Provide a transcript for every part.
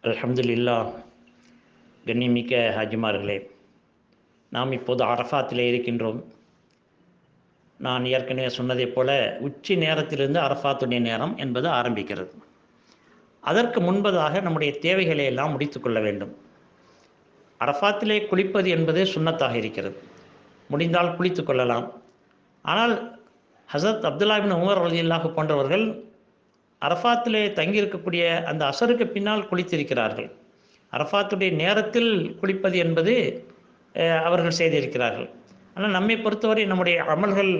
அல்ஹம்துலில்லாஹ். கண்ணியமிக்க ஹாஜிமார்களே, நாம் இப்போது அரஃபாத்திலே இருக்கின்றோம். நான் ஏற்கனவே சொன்னதைப் போல உச்சி நேரத்திலிருந்து அரஃபாத்துடைய நேரம் என்பது ஆரம்பிக்கிறது. அதற்கு முன்பதாக நம்முடைய தேவைகளை எல்லாம் முடித்துக்கொள்ள வேண்டும். அரஃபாத்திலே குளிப்பது என்பது சுன்னத்தாக இருக்கிறது. முடிந்தால் குளித்து கொள்ளலாம். ஆனால் ஹஸரத் அப்துல்லா இப்னு உமர் ரலியல்லாஹு போன்றவர்கள் அரஃபாத்திலே தங்கியிருக்கக்கூடிய அந்த அசருக்கு பின்னால் குளித்திருக்கிறார்கள். அரஃபாத்துடைய நேரத்தில் குளிப்பது என்பது அவர்கள் செய்திருக்கிறார்கள். ஆனால் நம்மை பொறுத்தவரை நம்முடைய அமல்கள்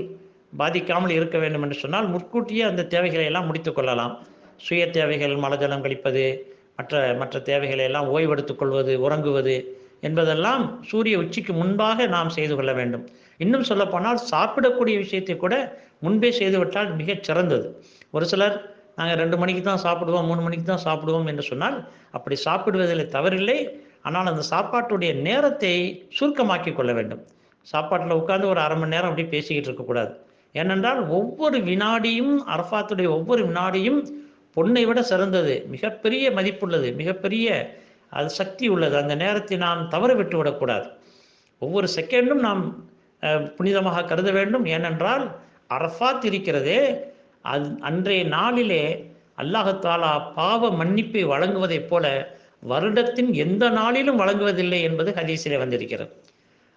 பாதிக்காமல் இருக்க வேண்டும் என்று சொன்னால் முற்கூட்டியே அந்த தேவைகளை எல்லாம் முடித்து கொள்ளலாம். சுய தேவைகள், மலஜலம் கழிப்பது, மற்ற தேவைகளை எல்லாம் ஓய்வெடுத்துக் கொள்வது, உறங்குவது என்பதெல்லாம் சூரிய உச்சிக்கு முன்பாக நாம் செய்து கொள்ள வேண்டும். இன்னும் சொல்லப்போனால் சாப்பிடக்கூடிய விஷயத்தை கூட முன்பே செய்துவிட்டால் மிகச் சிறந்தது. ஒரு சிலர் நாங்கள் 2 மணிக்கு தான் சாப்பிடுவோம், 3 மணிக்கு தான் சாப்பிடுவோம் என்று சொன்னால் அப்படி சாப்பிடுவதில் தவறில்லை. ஆனால் அந்த சாப்பாட்டுடைய நேரத்தை சுருக்கமாக்கி கொள்ள வேண்டும். சாப்பாட்டில் உட்கார்ந்து ஒரு அரை மணி நேரம் அப்படி பேசிக்கிட்டு இருக்கக்கூடாது. ஏனென்றால் ஒவ்வொரு வினாடியும், அரஃபாத்துடைய ஒவ்வொரு வினாடியும் பொன்னை விட சிறந்தது, மிகப்பெரிய மதிப்புள்ளது, மிகப்பெரிய அது சக்தி உள்ளது. அந்த நேரத்தை நாம் தவற விட்டு விடக்கூடாது. ஒவ்வொரு செகண்டும் நாம் புனிதமாக கருத வேண்டும். ஏனென்றால் அரஃபாத் இருக்கிறதே, அது அன்றைய நாளிலே அல்லாஹ் பாவ மன்னிப்பை வழங்குவதைப் போல வருடத்தின் எந்த நாளிலும் வழங்குவதில்லை என்பது ஹதீஸிலே வந்திருக்கிறது.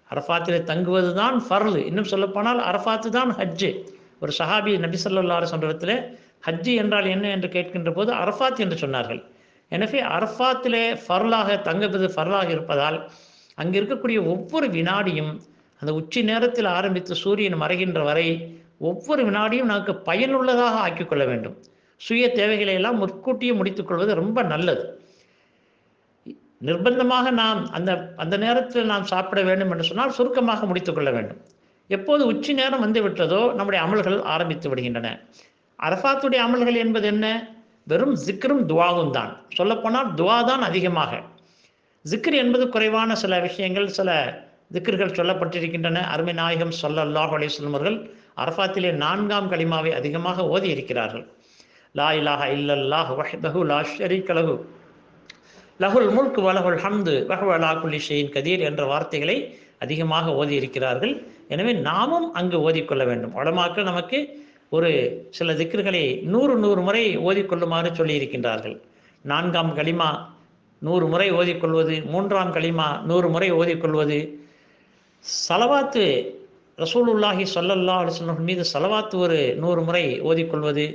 அரஃபாத்திலே தங்குவது தான் ஃபர்லு. இன்னும் சொல்லப்போனால் அரஃபாத்து தான் ஹஜ்ஜு. ஒரு சஹாபி நபி ஸல்லல்லாஹு அலைஹி வஸல்லம் ஹஜ்ஜு என்றால் என்ன என்று கேட்கின்ற போது அரஃபாத் என்று சொன்னார்கள். எனவே அரஃபாத்திலே ஃபர்லாக தங்குவது ஃபர்லாக இருப்பதால் அங்கே இருக்கக்கூடிய ஒவ்வொரு வினாடியும் அந்த உச்சி நேரத்தில் ஆரம்பித்து சூரியன் மறைகின்ற வரை ஒவ்வொரு வினாடியும் நமக்கு பயனுள்ளதாக ஆக்கிக்கொள்ள வேண்டும். சுய தேவைகளை எல்லாம் முற்கூட்டியே முடித்துக்கொள்வது ரொம்ப நல்லது. நிர்பந்தமாக நாம் அந்த நேரத்தில் நாம் சாப்பிட வேண்டும் என்று சொன்னால் சுருக்கமாக முடித்துக்கொள்ள வேண்டும். எப்போது உச்சி நேரம் வந்து விட்டதோ நம்முடைய அமல்கள் ஆரம்பித்து விடுகின்றன. அரஃபாத்துடைய அமல்கள் என்பது என்ன? வெறும் ஜிக்ரும் துவாவும் தான். சொல்லப்போனால் துவா தான் அதிகமாக. ஜிக்ர் என்பது குறைவான சில விஷயங்கள், சில திக்ர்கள் சொல்லப்பட்டிருக்கின்றன. அருமை நாயகம் ஸல்லல்லாஹு அலைஹி வஸல்லம் அவர்கள் அரஃபாத்திலே 4ஆம் கலிமாவை அதிகமாக ஓதி இருக்கிறார்கள். லா இலாஹ இல்லல்லாஹ் வஹ்தஹு லா ஷரீக லஹு லஹுல் முல்க் வலஹுல் ஹம்து வஹுவ அலா குல்லி ஷைஇன் கதீர் என்ற வார்த்தைகளை அதிகமாக ஓதி இருக்கிறார்கள். எனவே நாமும் அங்கு ஓதிக்கொள்ள வேண்டும். உலமாக்கள் நமக்கு ஒரு சில திக்ர்களை 100 முறை ஓதிக்கொள்ளுமாறு சொல்லியிருக்கின்றார்கள். 4ஆம் கலிமா 100 முறை ஓதிக்கொள்வது, 3ஆம் கலிமா 100 முறை ஓதிக்கொள்வது, ஸலவாத்து ரசூலுல்லாஹி ஸல்லல்லாஹு அலைஹி வஸல்லம் மீது ஸலவாத்து ஒரு 100 முறை ஓதிக்கொள்வது,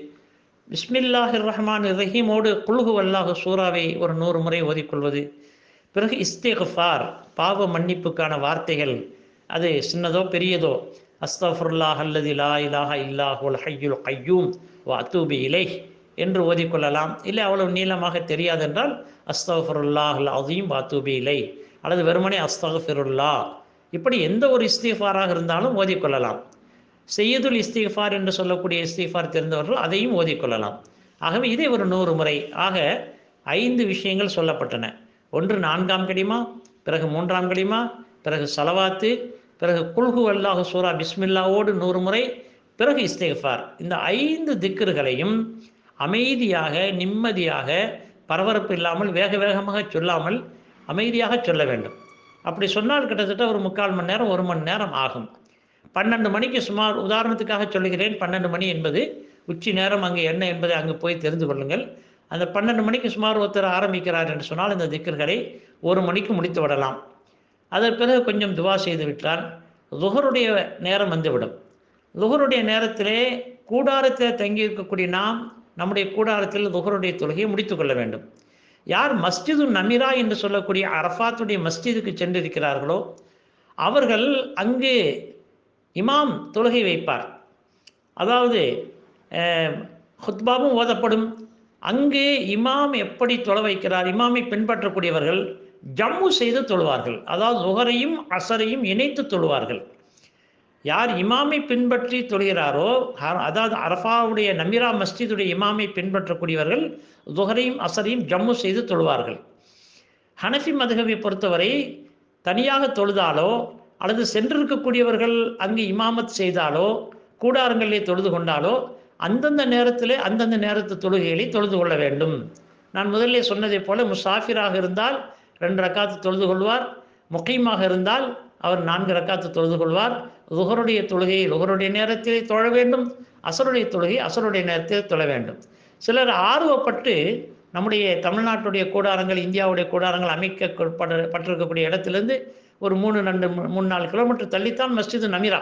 பிஸ்மில்லாஹிர் ரஹ்மானிர் ரஹீமோடு குல் ஹுவல்லாஹு சூராவை ஒரு 100 முறை ஓதிக்கொள்வது, பிறகு இஸ்திக்ஃபார் பாவ மன்னிப்புக்கான வார்த்தைகள், அது சின்னதோ பெரியதோ, அஸ்தஃபிருல்லாஹ் அல்லதி லா இலாஹ இல்லாஹுல் ஹய்யுல் கய்யூம் வ அத்தூபு இலைஹ் என்று ஓதிக்கொள்ளலாம். இல்லை அவ்வளவு நீளமாக தெரியாதென்றால் அஸ்தஃபிருல்லாஹல் அஸீம் வ அத்தூபு இலைஹ் அல்லது வெறுமனே அஸ்தஃபிருல்லாஹ், இப்படி எந்த ஒரு இஸ்திக்ஃபாராக இருந்தாலும் ஓதிக்கொள்ளலாம். செய்யதுல் இஸ்திக்ஃபார் என்று சொல்லக்கூடிய இஸ்திக்ஃபார் தெரிந்தவர்கள் அதையும் ஓதிக்கொள்ளலாம். ஆகவே இதை ஒரு 100 முறை. ஆக 5 விஷயங்கள் சொல்லப்பட்டன. ஒன்று 4ஆம் கலிமா, பிறகு 3ஆம் கலிமா, பிறகு ஸலவாத்து, பிறகு குல் ஹுவல்லாஹு சூரா பிஸ்மில்லாவோடு 100 முறை, பிறகு இஸ்திக்ஃபார். இந்த 5 திக்ர்களையும் அமைதியாக, நிம்மதியாக, பரபரப்பு இல்லாமல், வேக வேகமாக சொல்லாமல் அமைதியாக சொல்ல வேண்டும். அப்படி சொன்னால் கிட்டத்தட்ட ஒரு 3/4 மணி நேரம், 1 மணி நேரம் ஆகும். 12 மணிக்கு சுமார், உதாரணத்துக்காக சொல்லுகிறேன், 12 மணி என்பது உச்சி நேரம் அங்கே என்ன என்பதை அங்கு போய் தெரிந்து கொள்ளுங்கள். அந்த 12 மணிக்கு சுமார் ஒருத்தர் ஆரம்பிக்கிறார் என்று சொன்னால் இந்த திக்ர்களை 1 மணிக்கு முடித்து விடலாம். அதற்கு பிறகு கொஞ்சம் துவா செய்து விட்டால் லுஹருடைய நேரம் வந்துவிடும். லுஹருடைய நேரத்திலே கூடாரத்தில் தங்கியிருக்கக்கூடிய நாம் நம்முடைய கூடாரத்தில் லுஹருடைய தொழுகையை முடித்து கொள்ள வேண்டும். யார் மஸ்ஜிது நமீரா என்று சொல்லக்கூடிய அரஃபாத்துடைய மஸ்ஜிதுக்கு சென்றிருக்கிறார்களோ அவர்கள் அங்கு இமாம் தொழுகை வைப்பார். அதாவது ஹுத்பாவும் ஓதப்படும். அங்கு இமாம் எப்படி தொழ வைக்கிறார், இமாமை பின்பற்றக்கூடியவர்கள் ஜம்மு செய்து தொழுவார்கள். அதாவது லுஹரையும் அசரையும் இணைத்து தொழுவார்கள். யார் இமாமை பின்பற்றி தொழுகிறாரோ, அதாவது அரஃபாவுடைய நமீரா மஸ்ஜிதுடைய இமாமை பின்பற்றக்கூடியவர்கள் லுஹரையும் அசரையும் ஜம்மு செய்து தொழுவார்கள். ஹனஃபி மதுஹபை பொறுத்தவரை தனியாக தொழுதாலோ அல்லது சென்றிருக்கக்கூடியவர்கள் அங்கு இமாமத் செய்தாலோ கூடாரங்களிலே தொழுது கொண்டாலோ அந்தந்த நேரத்திலே அந்தந்த நேரத்து தொழுகைகளை தொழுது கொள்ள வேண்டும். நான் முதல்ல சொன்னதை போல முசாஃபிராக இருந்தால் 2 ரக்காத்து தொழுது கொள்வார், முகீமாக இருந்தால் அவர் 4 ரக்காத்து தொழுது கொள்வார். லுஹருடைய தொழுகையை லுஹருடைய நேரத்திலே தொழ வேண்டும், அசருடைய தொழுகை அசருடைய நேரத்தில் தொழ வேண்டும். சிலர் ஆர்வப்பட்டு நம்முடைய தமிழ்நாட்டுடைய கூடாரங்கள், இந்தியாவுடைய கூடாரங்கள் அமைக்கப்பட்டிருக்கக்கூடிய இடத்திலிருந்து ஒரு 3-4 கிலோமீட்டர் தள்ளித்தான் மஸ்ஜிது நமீரா,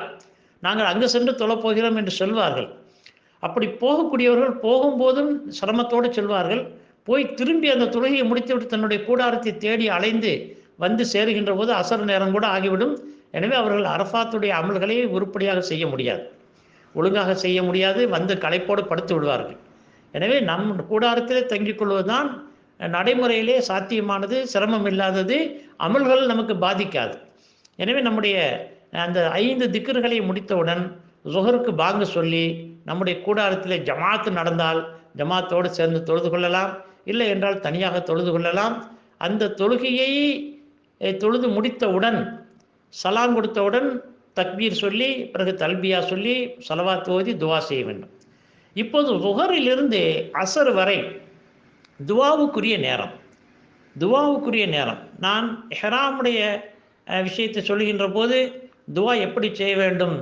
நாங்கள் அங்கு சென்று தொழப்போகிறோம் என்று சொல்வார்கள். அப்படி போகக்கூடியவர்கள் போகும்போதும் சிரமத்தோடு செல்வார்கள். போய் திரும்பி அந்த தொழுகையை முடித்துவிட்டு தன்னுடைய கூடாரத்தை தேடி அலைந்து வந்து சேருகின்ற போது அசர் நேரம் கூட ஆகிவிடும். எனவே அவர்கள் அரஃபாத்துடைய அமல்களை உருப்படியாக செய்ய முடியாது, ஒழுங்காக செய்ய முடியாது, வந்து களைப்போடு படுத்து விடுவார்கள். எனவே நம் கூடாரத்திலே தங்கிக் கொள்வதுதான் நடைமுறையிலே சாத்தியமானது, சிரமம் இல்லாதது, அமல்கள் நமக்கு பாதிக்காது. எனவே நம்முடைய அந்த 5 திக்ர்களை முடித்தவுடன் ஸுஹருக்கு பாங்கு சொல்லி நம்முடைய கூடாரத்திலே ஜமாத்து நடந்தால் ஜமாத்தோடு சேர்ந்து தொழுது கொள்ளலாம், இல்லை என்றால் தனியாக தொழுது கொள்ளலாம். அந்த தொழுகையை தொழுது முடித்தவுடன் சலாம் கொடுத்தவுடன் தக்பீர் சொல்லி பிறகு தல்பியா சொல்லி ஸலவாத் ஓதி துவா செய்ய வேண்டும். இப்போது ஸுஹரிலிருந்து அசர் வரை துவாவுக்குரிய நேரம். நான் இஹ்ராமுடைய விஷயத்தை சொல்கின்ற போது துவா எப்படி செய்ய வேண்டும்,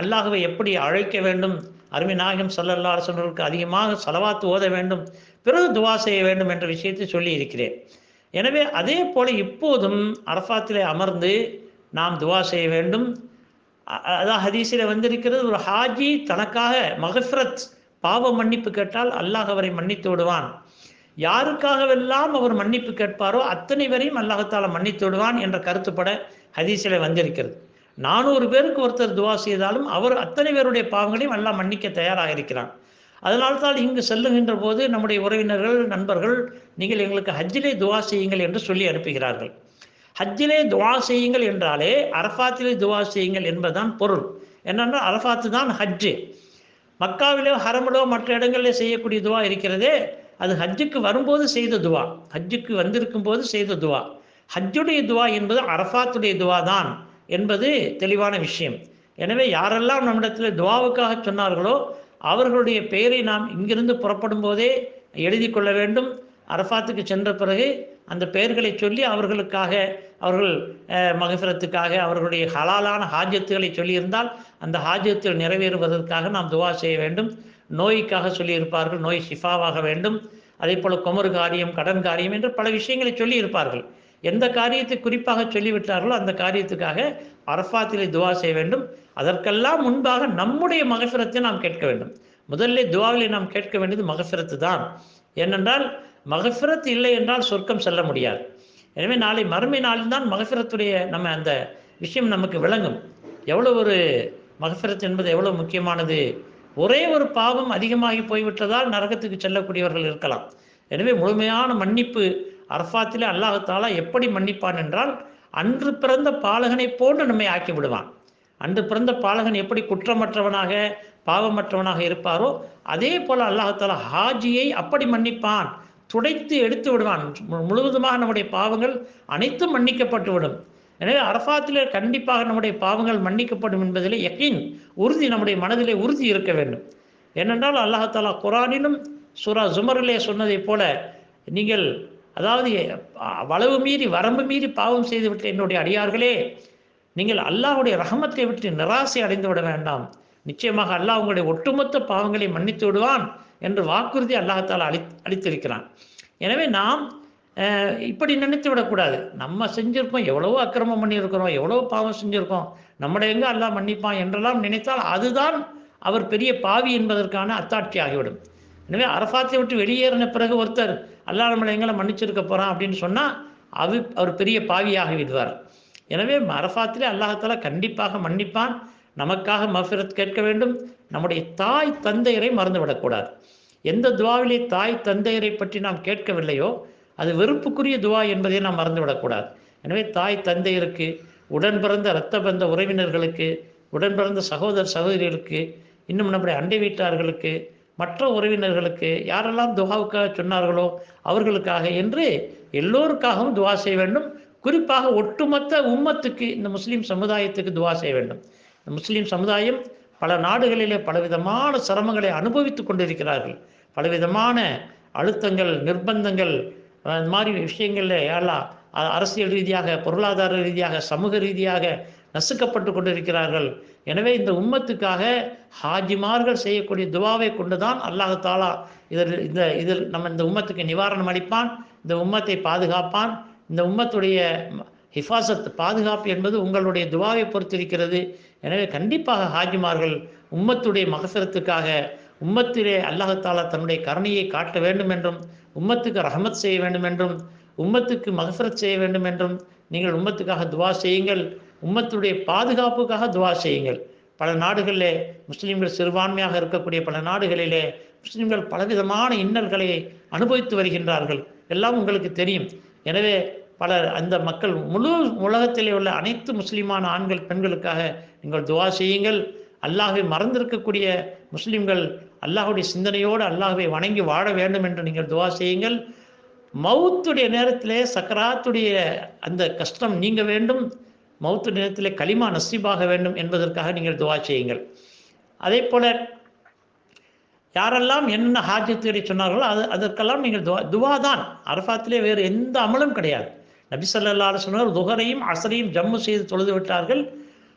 அல்லாஹ்வை எப்படி அழைக்க வேண்டும், அருமை நாயகம் ஸல்லல்லாஹு அலைஹி வஸல்லம் அதிகமாக ஸலவாத் ஓத வேண்டும், பிறகு துவா செய்ய வேண்டும் என்ற விஷயத்தை சொல்லி இருக்கிறேன். எனவே அதே போல இப்போதும் அரஃபாத்திலே அமர்ந்து நாம் துவா செய்ய வேண்டும். அதான் ஹதீஸில் வந்திருக்கிறது, ஒரு ஹாஜி தனக்காக மக்ஃபிரத் பாவ மன்னிப்பு கேட்டால் அல்லாஹ் அவரை மன்னித்து விடுவான். யாருக்காகவெல்லாம் அவர் மன்னிப்பு கேட்பாரோ அத்தனை வரையும் அல்லாஹ்தாலா மன்னித்து விடுவான் என்ற கருத்துப்பட ஹதீஸில் வந்திருக்கிறது. 400 பேருக்கு ஒருத்தர் துவா செய்தாலும் அவர் அத்தனை பேருடைய பாவங்களையும் அல்லாஹ் மன்னிக்க தயாராக இருக்கிறான். அதனால்தான் இங்கு செல்லுகின்ற போது நம்முடைய உறவினர்கள், நண்பர்கள், நீங்கள் எங்களுக்கு ஹஜ்ஜிலே துவா செய்யுங்கள் என்று சொல்லி அனுப்புகிறார்கள். ஹஜ்ஜிலே துவா செய்யுங்கள் என்றாலே அரஃபாத்திலே துவா செய்யுங்கள் என்பதுதான் பொருள். என்னென்றால் அரஃபாத்து தான் ஹஜ்ஜு. மக்காவிலோ ஹரமிலோ மற்ற இடங்களிலே செய்யக்கூடிய துவா இருக்கிறதே, அது ஹஜ்ஜுக்கு வரும்போது செய்த துவா, ஹஜ்ஜுக்கு வந்திருக்கும் போது செய்த துவா. ஹஜ்ஜுடைய துவா என்பது அரஃபாத்துடைய துவா தான் என்பது தெளிவான விஷயம். எனவே யாரெல்லாம் நம்மிடத்தில் துவாவுக்காக சொன்னார்களோ அவர்களுடைய பெயரை நாம் இங்கிருந்து புறப்படும் போதே எழுதி கொள்ள வேண்டும். அரஃபாத்துக்கு சென்ற பிறகு அந்த பெயர்களை சொல்லி அவர்களுக்காக, அவர்கள் மகஃபிரத்துக்காக, அவர்களுடைய ஹலாலான ஹாஜத்துகளை சொல்லியிருந்தால் அந்த ஹாஜத்துகள் நிறைவேறுவதற்காக நாம் துவா செய்ய வேண்டும். நோய்க்காக சொல்லியிருப்பார்கள், நோய் ஷிஃபாவாக வேண்டும். அதே போல் குமரு காரியம், கடன் காரியம் என்று பல விஷயங்களை சொல்லியிருப்பார்கள். எந்த காரியத்தை குறிப்பாக சொல்லிவிட்டார்களோ அந்த காரியத்துக்காக அரஃபாத்திலே துவா செய்ய வேண்டும். அதற்கெல்லாம் முன்பாக நம்முடைய மகஃபிரத்தை நாம் கேட்க வேண்டும். முதல்ல துவாவிலே நாம் கேட்க வேண்டியது மகஃபிரத்து தான். ஏனென்றால் மகஃபிரத் இல்லை என்றால் சொர்க்கம் செல்ல முடியாது. எனவே நாளை மறுமை நாளில் தான் மகஃபிரத்துடைய நம்ம அந்த விஷயம் நமக்கு விளங்கும். எவ்வளோ ஒரு மகஃபிரத் என்பது எவ்வளோ முக்கியமானது. ஒரே ஒரு பாவம் அதிகமாகி போய்விட்டதால் நரகத்துக்கு செல்லக்கூடியவர்கள் இருக்கலாம். எனவே முழுமையான மன்னிப்பு அரஃபாத்திலே அல்லாஹ்தாலா எப்படி மன்னிப்பான் என்றால் அன்று பிறந்த பாலகனை போன்று நம்மை ஆக்கி விடுவான். அன்று பிறந்த பாலகன் எப்படி குற்றமற்றவனாக பாவமற்றவனாக இருப்பாரோ அதே போல அல்லாஹ்தாலா ஹாஜியை அப்படி மன்னிப்பான், துடைத்து எடுத்து விடுவான். முழுவதுமாக நம்முடைய பாவங்கள் அனைத்தும் மன்னிக்கப்பட்டு விடும். எனவே அரஃபாத்திலே கண்டிப்பாக நம்முடைய பாவங்கள் மன்னிக்கப்படும் என்பதிலே யகீன், உறுதி, நம்முடைய மனதிலே உறுதி இருக்க வேண்டும். ஏனென்றால் அல்லாஹ்தாலா குர்ஆனிலும் சூரா ஜுமரிலே சொன்னதை போல, நீங்கள் அதாவது வளவு மீறி வரம்பு மீறி பாவம் செய்துவிட்ட என்னுடைய அடியார்களே, நீங்கள் அல்லாஹ்வுடைய ரஹமத்தை விட்டு நிராசை அடைந்து விட வேண்டாம், நிச்சயமாக அல்லாஹ் உங்களுடைய ஒட்டுமொத்த பாவங்களை மன்னித்து விடுவான் என்று வாக்குறுதி அல்லாஹ்தாலா அளித்திருக்கிறான். எனவே நாம் இப்படி நினைத்து விடக்கூடாது. நம்ம செஞ்சிருக்கோம், எவ்வளவோ அக்கிரமம் பண்ணியிருக்கிறோம், எவ்வளோ பாவம் செஞ்சுருக்கோம், நம்மளை எங்கே அல்லாஹ் மன்னிப்பான் என்றெல்லாம் நினைத்தால் அதுதான் அவர் பெரிய பாவி என்பதற்கான அத்தாட்சி ஆகிவிடும். எனவே அரஃபாத்தை விட்டு வெளியேறின பிறகு ஒருத்தர் அல்லாஹ் நம்மளை எங்களை மன்னிச்சிருக்க போகிறான் அப்படின்னு சொன்னால் அவர் பெரிய பாவியாகி விடுவார். எனவே அரஃபாத்திலே அல்லாஹ்தாலா கண்டிப்பாக மன்னிப்பான். நமக்காக மஃபிரத் கேட்க வேண்டும். நம்முடைய தாய் தந்தையரை மறந்துவிடக்கூடாது. எந்த துவாவிலே தாய் தந்தையரை பற்றி நாம் கேட்கவில்லையோ அது வெறுப்புக்குரிய துவா என்பதை நாம் மறந்துவிடக்கூடாது. எனவே தாய் தந்தையருக்கு, உடன் பிறந்த இரத்த பந்த உறவினர்களுக்கு, உடன் பிறந்த சகோதர சகோதரிகளுக்கு, இன்னும் நம்முடைய அண்டை வீட்டார்களுக்கு, மற்ற உறவினர்களுக்கு, யாரெல்லாம் துவாவுக்காக சொன்னார்களோ அவர்களுக்காக என்று எல்லோருக்காகவும் துவா செய்ய வேண்டும். குறிப்பாக ஒட்டுமொத்த உம்மத்துக்கு, இந்த முஸ்லீம் சமுதாயத்துக்கு துவா செய்ய வேண்டும். இந்த முஸ்லீம் சமுதாயம் பல நாடுகளிலே பலவிதமான சிரமங்களை அனுபவித்து கொண்டிருக்கிறார்கள். பலவிதமான அழுத்தங்கள், நிர்பந்தங்கள், இந்த மாதிரி விஷயங்களில் எல்லாம் அரசியல் ரீதியாக, பொருளாதார ரீதியாக, சமூக ரீதியாக நசுக்கப்பட்டு கொண்டிருக்கிறார்கள். எனவே இந்த உம்மத்துக்காக ஹாஜிமார்கள் செய்யக்கூடிய துவாவை கொண்டுதான் அல்லாஹ் தாலா இதில் நம்ம இந்த உம்மத்துக்கு நிவாரணம் அளிப்பான், இந்த உம்மத்தை பாதுகாப்பான். இந்த உம்மத்துடைய ஹிஃபாசத், பாதுகாப்பு என்பது உங்களுடைய துவாவை பொறுத்திருக்கிறது. எனவே கண்டிப்பாக ஹாஜிமார்கள் உம்மத்துடைய மகசரத்துக்காக, உம்மத்திலே அல்லாஹ் தாலா தன்னுடைய கருணையை காட்ட வேண்டும் என்றும், உம்மத்துக்கு ரஹமத் செய்ய வேண்டும் என்றும், உம்மத்துக்கு மகஃபிரத் செய்ய வேண்டும் என்றும் நீங்கள் உம்மத்துக்காக துவா செய்யுங்கள். உம்மத்துடைய பாதுகாப்புக்காக துவா செய்யுங்கள். பல நாடுகளிலே முஸ்லீம்கள் சிறுபான்மையாக இருக்கக்கூடிய பல நாடுகளிலே முஸ்லீம்கள் பலவிதமான இன்னல்களை அனுபவித்து வருகின்றார்கள். எல்லாம் உங்களுக்கு தெரியும். எனவே அந்த மக்கள் முழு உலகத்திலே உள்ள அனைத்து முஸ்லீமான ஆண்கள் பெண்களுக்காக நீங்கள் துவா செய்யுங்கள். அல்லாஹ்வை மறந்திருக்கக்கூடிய முஸ்லீம்கள் அல்லாஹுடைய சிந்தனையோடு அல்லாஹ்வை வணங்கி வாழ வேண்டும் என்று நீங்கள் துவா செய்யுங்கள். மவுத்துடைய நேரத்திலே சக்கராத்துடைய அந்த கஷ்டம் நீங்க வேண்டும், மவுத்து நேரத்திலே கலிமா நசீபாக வேண்டும் என்பதற்காக நீங்கள் துவா செய்யுங்கள். அதே போல யாரெல்லாம் என்ன ஹாஜத்துகளை சொன்னார்களோ அதற்கெல்லாம் நீங்கள் துவா தான். அரஃபாத்திலே வேறு எந்த அமலும் கிடையாது. நபி ஸல்லல்லாஹு அலைஹி வஸல்லம் துஹரையும் அஸ்ரையும் ஜம்மு செய்து தொழுது விட்டார்கள்.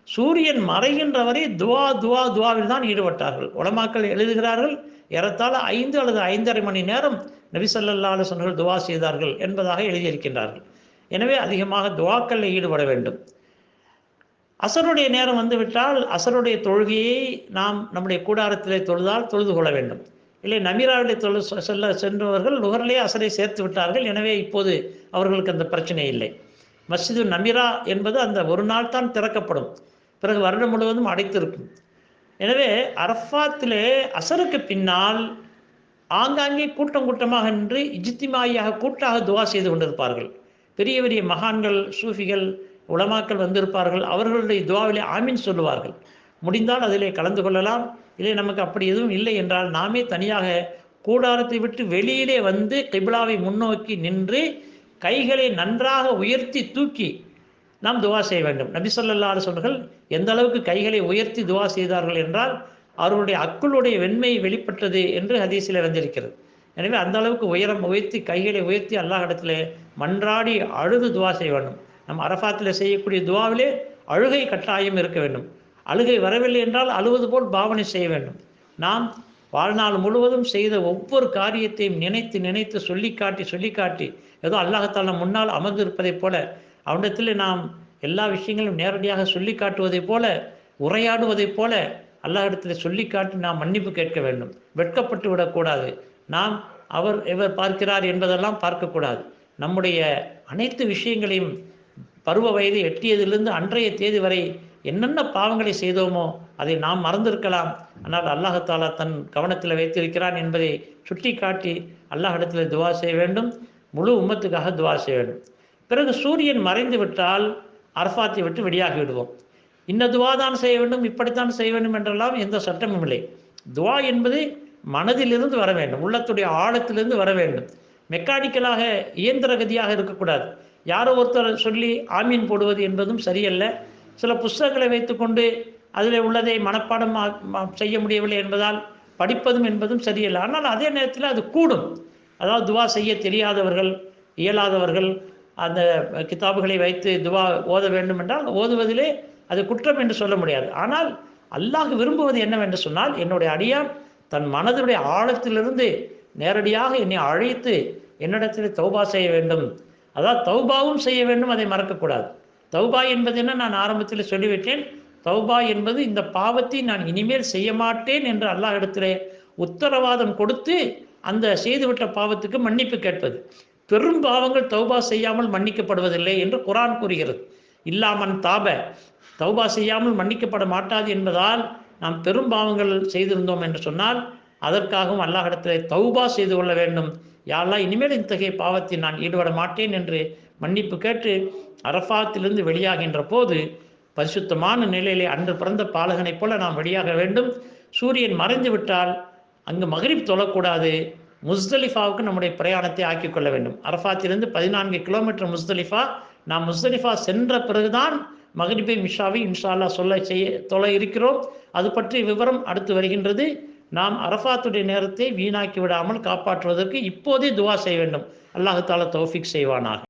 சூரியன் மறைகின்ற வரை துவாவில் தான் ஈடுபட்டார்கள். உலமாக்கள் எழுதுகிறார்கள், ஏறத்தாழ 5 அல்லது 5.5 மணி நேரம் நபி ஸல்லல்லாஹு அலைஹி வஸல்லம் துவா செய்தார்கள் என்பதாக எழுதியிருக்கின்றார்கள். எனவே அதிகமாக துவாக்களில் ஈடுபட வேண்டும். அசருடைய நேரம் வந்துவிட்டால் அசருடைய தொழுகையை நாம் நம்முடைய கூடாரத்திலே தொழுது கொள்ள வேண்டும். இல்லை, நமீராவிலே சென்றவர்கள் லுஹரிலே அசரை சேர்த்து விட்டார்கள். எனவே இப்போது அவர்களுக்கு அந்த பிரச்சனை இல்லை. மஸ்ஜிது நமீரா என்பது அந்த ஒரு நாள் தான் திறக்கப்படும், பிறகு வருடம் முழுவதும் அடைத்திருக்கும். எனவே அரஃபாத்திலே அசருக்கு பின்னால் ஆங்காங்கே கூட்டமாக நின்று இஜ்திமாயாக கூட்டாக துவா செய்து கொண்டிருப்பார்கள். பெரிய பெரிய மகான்கள், சூஃபிகள், உலமாக்கள் வந்திருப்பார்கள். அவர்களுடைய துவாவிலே ஆமீன் சொல்லுவார்கள். முடிந்தால் அதிலே கலந்து கொள்ளலாம். இல்லை, நமக்கு அப்படி எதுவும் இல்லை என்றால் நாமே தனியாக கூடாரத்தை விட்டு வெளியிலே வந்து கிப்லாவை முன்னோக்கி நின்று கைகளை நன்றாக உயர்த்தி தூக்கி நாம் துவா செய்ய வேண்டும். நபி ஸல்லல்லாஹு அலைஹி வஸல்லம் எந்த அளவுக்கு கைகளை உயர்த்தி துவா செய்தார்கள் என்றால் அவர்களுடைய அக்குளுடைய வெண்மை வெளிப்பட்டது என்று ஹதீஸில் வந்திருக்கிறது. எனவே அந்த அளவுக்கு உயர்த்தி கைகளை உயர்த்தி அல்லாஹ் இடத்துல மன்றாடி அழுது துவா செய்ய வேண்டும். நம் அரஃபாத்தில் செய்யக்கூடிய துவாவிலே அழுகை கட்டாயம் இருக்க வேண்டும். அழுகை வரவில்லை என்றால் அழுவது போல் பாவனை செய்ய வேண்டும். நாம் வாழ்நாள் முழுவதும் செய்த ஒவ்வொரு காரியத்தையும் நினைத்து நினைத்து சொல்லி காட்டி ஏதோ அல்லாஹ்தாலா முன்னால் அமர்ந்திருப்பதைப் போல அவனிடத்தில் நாம் எல்லா விஷயங்களும் நேரடியாக சொல்லி காட்டுவதைப் போல, உரையாடுவதைப் போல அல்லாஹ்விடத்தில் சொல்லி காட்டி நாம் மன்னிப்பு கேட்க வேண்டும். வெட்கப்பட்டு விடக்கூடாது. நாம் இவர் பார்க்கிறார் என்பதெல்லாம் பார்க்கக்கூடாது. நம்முடைய அனைத்து விஷயங்களையும் பருவ வயது எட்டியதிலிருந்து அன்றைய தேதி வரை என்னென்ன பாவங்களை செய்தோமோ அதை நாம் மறந்திருக்கலாம். ஆனால் அல்லாஹாலா தன் கவனத்தில் வைத்திருக்கிறான் என்பதை சுட்டி காட்டி அல்லாஹ்விடத்தில் துவா செய்ய வேண்டும். முழு உம்மத்துக்காக துவா செய்ய வேண்டும். பிறகு சூரியன் மறைந்து விட்டால் அரஃபாத்தை விட்டு வெளியாகி விடுவோம். இந்த துவா தான் செய்ய வேண்டும், இப்படித்தான் செய்ய வேண்டும் என்றெல்லாம் எந்த சட்டமும் இல்லை. துவா என்பது மனதிலிருந்து வர வேண்டும், உள்ளத்துடைய ஆழத்திலிருந்து வர வேண்டும். மெக்கானிக்கலாக இயந்திர கதியாக இருக்கக்கூடாது. யாரோ ஒருத்தர் சொல்லி ஆமீன் போடுவது என்பதும் சரியல்ல. சில புஸ்தகங்களை வைத்துக்கொண்டு அதில் உள்ளதை மனப்பாடம் செய்ய முடியவில்லை என்பதால் படிப்பதும் என்பதும் சரியல்ல. ஆனால் அதே நேரத்தில் அது கூடும். அதாவது துவா செய்ய தெரியாதவர்கள், இயலாதவர்கள் அந்த கிதாபுகளை வைத்து துவா ஓத வேண்டும் என்றால் ஓதுவதிலே அது குற்றம் என்று சொல்ல முடியாது. ஆனால் அல்லாஹ் விரும்புவது என்னவென்று சொன்னால், என்னுடைய அடியான் தன் மனதுடைய ஆழத்திலிருந்து நேரடியாக என்னை அழைத்து என்னிடத்தில் தௌபா செய்ய வேண்டும். அதாவது தௌபாவும் செய்ய வேண்டும், அதை மறக்கக்கூடாது. தௌபா என்பது என்ன, நான் ஆரம்பத்தில் சொல்லிவிட்டேன். தௌபா என்பது இந்த பாவத்தை நான் இனிமேல் செய்ய மாட்டேன் என்று அல்லாஹ் இடத்திலே உத்தரவாதம் கொடுத்து அந்த செய்துவிட்ட பாவத்துக்கு மன்னிப்பு கேட்பது. பெரும் பாவங்கள் தௌபா செய்யாமல் மன்னிக்கப்படுவதில்லை என்று குர்ஆன் கூறுகிறது. இல்லாமன் தாப, தௌபா செய்யாமல் மன்னிக்கப்பட மாட்டாது என்பதால் நாம் பெரும் பாவங்கள் செய்திருந்தோம் என்று சொன்னால் அதற்காகவும் அல்லாஹ்விடத்தில் தௌபா செய்து கொள்ள வேண்டும். யா அல்லாஹ், இனிமேல் இத்தகைய பாவத்தில் நான் ஈடுபட மாட்டேன் என்று மன்னிப்பு கேட்டு அரஃபாத்திலிருந்து வெளியாகின்ற போது பரிசுத்தமான நிலையிலே அன்று பிறந்த பாலகனைப் போல நாம் வெளியாக வேண்டும். சூரியன் மறைந்து விட்டால் அங்கு மக்ரிப் தொழக்கூடாது. முஸ்தலிஃபாவுக்கு நம்முடைய பிரயாணத்தை ஆக்கிக் கொள்ள வேண்டும். அரஃபாத்திலிருந்து 14 கிலோமீட்டர் முஸ்தலிஃபா. நாம் முஸ்தலிஃபா சென்ற பிறகுதான் மக்ரிபை மிஷாவை இன்ஷா அல்லாஹ் தொழ இருக்கிறோம். அது பற்றி விவரம் அடுத்து வருகின்றது. நாம் அரஃபாத்துடைய நேரத்தை வீணாக்கி விடாமல் காப்பாற்றுவதற்கு இப்போதே துவா செய்ய வேண்டும். அல்லாஹ் தஆலா தௌஃபீக் செய்வானாக.